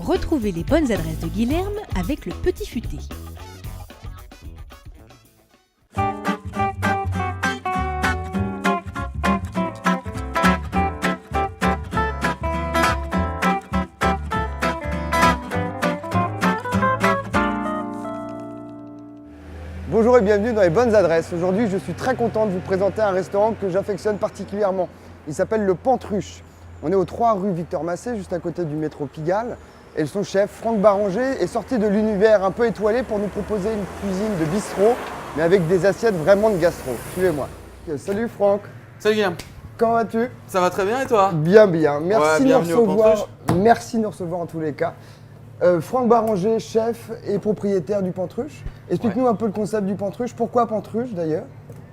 Retrouvez les bonnes adresses de Guilherme avec le Petit Futé. Bonjour et bienvenue dans les bonnes adresses. Aujourd'hui, je suis très content de vous présenter un restaurant que j'affectionne particulièrement. Il s'appelle le Pantruche. On est aux 3 rue Victor Massé, juste à côté du métro Pigalle. Et son chef, Franck Baranger, est sorti de l'univers un peu étoilé pour nous proposer une cuisine de bistrot, mais avec des assiettes vraiment de gastro. Suivez-moi. Salut Franck. Salut Guillaume. Comment vas-tu? Ça va très bien et toi? Bien, bien. Merci de nous bienvenue au recevoir. Pantruche. Merci de nous recevoir en tous les cas. Franck Baranger, chef et propriétaire du Pantruche. Explique-nous un peu le concept du Pantruche. Pourquoi Pantruche d'ailleurs?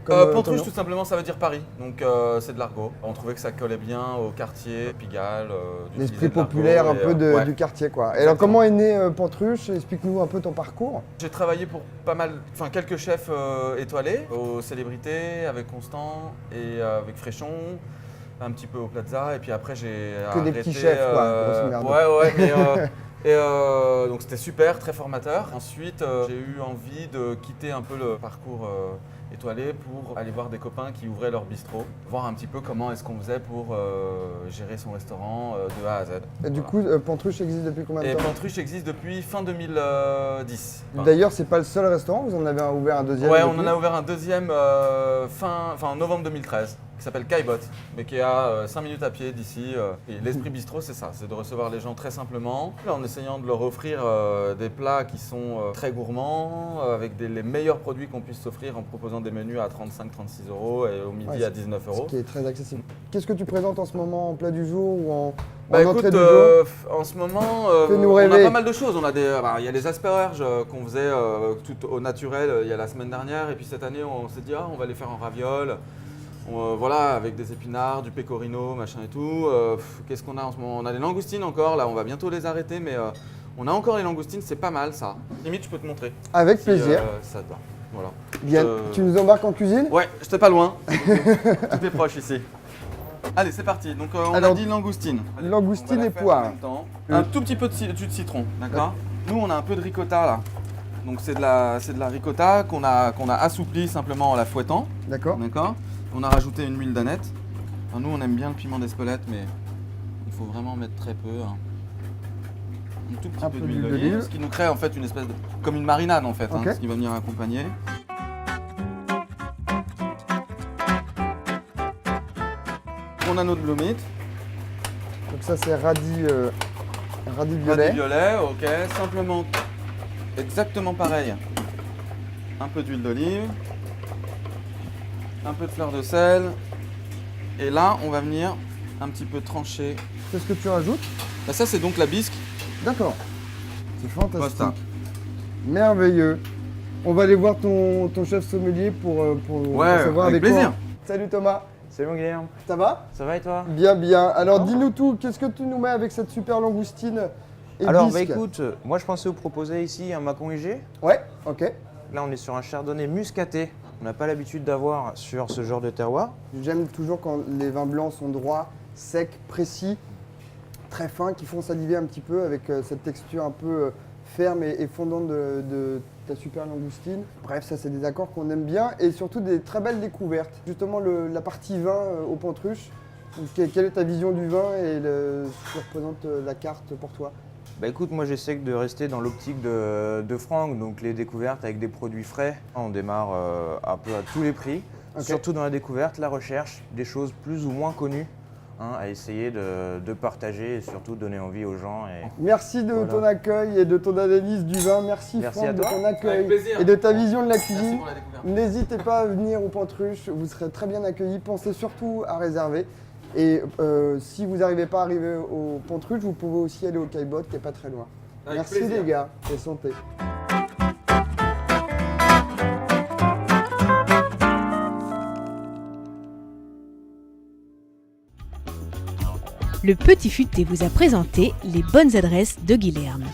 Pantruche, tout simplement, ça veut dire Paris. Donc c'est de l'argot. On trouvait que ça collait bien au quartier, Pigalle. L'esprit populaire un peu du quartier quoi. Et alors comment est né Pantruche? Explique-nous un peu ton parcours. J'ai travaillé pour quelques chefs étoilés, aux célébrités, avec Constant et avec Fréchon, un petit peu au Plaza. Et puis après j'ai arrêté. Des petits chefs quoi, grosso merdo. Ouais, donc c'était super, très formateur. Ensuite, j'ai eu envie de quitter un peu le parcours étoilé pour aller voir des copains qui ouvraient leur bistrot, voir un petit peu comment est-ce qu'on faisait pour gérer son restaurant de A à Z. Et du coup, Pantruche existe depuis combien de temps? Pantruche existe depuis fin 2010. D'ailleurs, c'est pas le seul restaurant, vous en avez ouvert un deuxième? Ouais, on en a ouvert un deuxième en novembre 2013. Qui s'appelle Caillebotte, mais qui est à 5 minutes à pied d'ici. Et l'esprit bistrot, c'est ça, c'est de recevoir les gens très simplement, en essayant de leur offrir des plats qui sont très gourmands, avec les meilleurs produits qu'on puisse s'offrir en proposant des menus à 35-36 € et au midi à 19 €. Ce qui est très accessible. Qu'est-ce que tu présentes en ce moment en plat du jour ou en entrée écoute, du jour? en ce moment, Fais-nous on rêver. a pas mal de choses. Il y a les asperges qu'on faisait tout au naturel il y a la semaine dernière, et puis cette année, on s'est dit on va les faire en ravioles. Voilà, avec des épinards, du pecorino, machin et tout. Qu'est-ce qu'on a en ce moment? On a des langoustines encore, là on va bientôt les arrêter, mais on a encore les langoustines, c'est pas mal ça. Limite, je peux te montrer. Avec plaisir. Ça te va. Voilà. Bien. Tu nous embarques en cuisine? Ouais, j'étais pas loin. Tout est proche ici. Allez, c'est parti. Donc on a dit langoustine. Langoustine On va la et faire poire. en même temps. Un tout petit peu de jus de citron, d'accord? Nous, on a un peu de ricotta là. Donc c'est de la ricotta qu'on a assouplie simplement en la fouettant. D'accord. D'accord. On a rajouté une huile d'âneth. Enfin, nous, on aime bien le piment d'Espelette, mais il faut vraiment mettre très peu. Un tout petit peu d'huile d'olive, ce qui nous crée en fait une espèce de... comme une marinade en fait, ce qui va venir accompagner. On a notre blue meat. Donc ça c'est radis violet. Radis violet, ok. Simplement, exactement pareil. Un peu d'huile d'olive. Un peu de fleur de sel. Et là, on va venir un petit peu trancher. Qu'est-ce que tu rajoutes? Ça, c'est donc la bisque. D'accord. C'est fantastique. Pasta. Merveilleux. On va aller voir ton chef sommelier pour savoir avec quoi. plaisir. Salut Thomas. Salut mon Guillaume. Ça va? Ça va et toi? Bien, bien. Alors dis-nous tout. Qu'est-ce que tu nous mets avec cette super langoustine et Alors bisque? écoute, moi je pensais vous proposer ici un Mâcon IG. Ouais, ok. Là on est sur un chardonnay muscaté. On n'a pas l'habitude d'avoir sur ce genre de terroir. J'aime toujours quand les vins blancs sont droits, secs, précis, très fins, qui font saliver un petit peu avec cette texture un peu ferme et fondante de ta super langoustine. Bref, ça c'est des accords qu'on aime bien et surtout des très belles découvertes. Justement la partie vin au Pantruche, quelle est ta vision du vin et ce que représente la carte pour toi? Bah écoute, moi j'essaie de rester dans l'optique de Franck, donc les découvertes avec des produits frais. On démarre un peu à tous les prix, surtout dans la découverte, la recherche, des choses plus ou moins connues. À essayer de partager et surtout donner envie aux gens. Merci de ton accueil et de ton analyse du vin. Merci Franck de ton accueil et de ta vision de la cuisine. N'hésitez pas à venir au Pantruche, vous serez très bien accueillis. Pensez surtout à réserver. Et si vous n'arrivez pas à arriver au Pantruche, vous pouvez aussi aller au Caillebotte qui n'est pas très loin. Merci les gars et santé. Le Petit Futé vous a présenté les bonnes adresses de Guilherme.